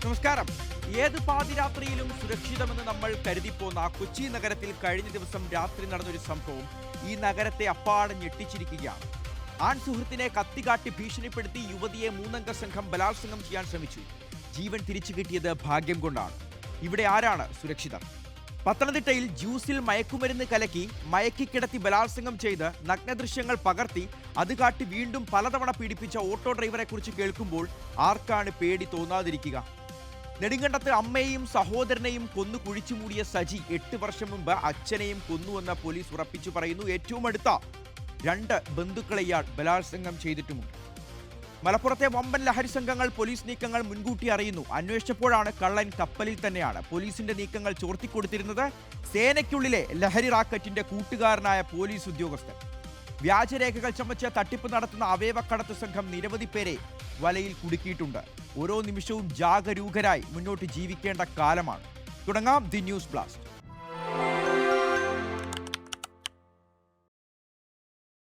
നമസ്കാരം. ഏത് പാതിരാത്രിയിലും സുരക്ഷിതമെന്ന് നമ്മൾ കരുതിപ്പോന്ന കൊച്ചി നഗരത്തിൽ കഴിഞ്ഞ ദിവസം രാത്രി നടന്നൊരു സംഭവം ഈ നഗരത്തെ അപ്പാടെ ഞെട്ടിച്ചിരിക്കുകയാണ്. ആൺ സുഹൃത്തിനെ കത്തികാട്ടി ഭീഷണിപ്പെടുത്തി യുവതിയെ മൂന്നംഗ സംഘം ബലാത്സംഗം ചെയ്യാൻ ശ്രമിച്ചു. ജീവൻ തിരിച്ചു കിട്ടിയത് ഭാഗ്യം കൊണ്ടാണ്. ഇവിടെ ആരാണ് സുരക്ഷിതർ? പത്തനംതിട്ടയിൽ ജ്യൂസിൽ മയക്കുമരുന്ന് കലക്കി മയക്കിക്കിടത്തി ബലാത്സംഗം ചെയ്ത് നഗ്നദൃശ്യങ്ങൾ പകർത്തി അത് കാട്ടി വീണ്ടും പലതവണ പീഡിപ്പിച്ച ഓട്ടോ ഡ്രൈവറെ കുറിച്ച് കേൾക്കുമ്പോൾ ആർക്കാണ് പേടി തോന്നാതിരിക്കുക? നെടുങ്കണ്ടത്ത് അമ്മയെയും സഹോദരനെയും കൊന്നു കുഴിച്ചു മൂടിയ സജി 8 വർഷം മുമ്പ് അച്ഛനെയും കൊന്നുവെന്ന് പോലീസ് ഉറപ്പിച്ചു പറയുന്നു. ഏറ്റവും അടുത്ത 2 ബന്ധുക്കളെ ഇയാൾ ബലാത്സംഗം ചെയ്തിട്ടുമുണ്ട്. മലപ്പുറത്തെ വമ്പൻ ലഹരി സംഘങ്ങൾ പോലീസ് നീക്കങ്ങൾ മുൻകൂട്ടി അറിയുന്നു. അന്വേഷിച്ചപ്പോഴാണ് കള്ളൻ കപ്പലിൽ തന്നെയാണ്. പോലീസിന്റെ നീക്കങ്ങൾ ചോർത്തിക്കൊടുത്തിരുന്നത് സേനയ്ക്കുള്ളിലെ ലഹരി റാക്കറ്റിന്റെ കൂട്ടുകാരനായ പോലീസ് ഉദ്യോഗസ്ഥൻ. വ്യാജരേഖകൾ ചമച്ച് തട്ടിപ്പ് നടത്തുന്ന അവയവക്കടത്ത് സംഘം നിരവധി പേരെ വലയിൽ കുടുക്കിയിട്ടുണ്ട്. ഓരോ നിമിഷവും ജാഗരൂകരായി മുന്നോട്ട് ജീവിക്കേണ്ട കാലമാണ്. തുടങ്ങാം ദി ന്യൂസ് ബ്ലാസ്റ്റ്.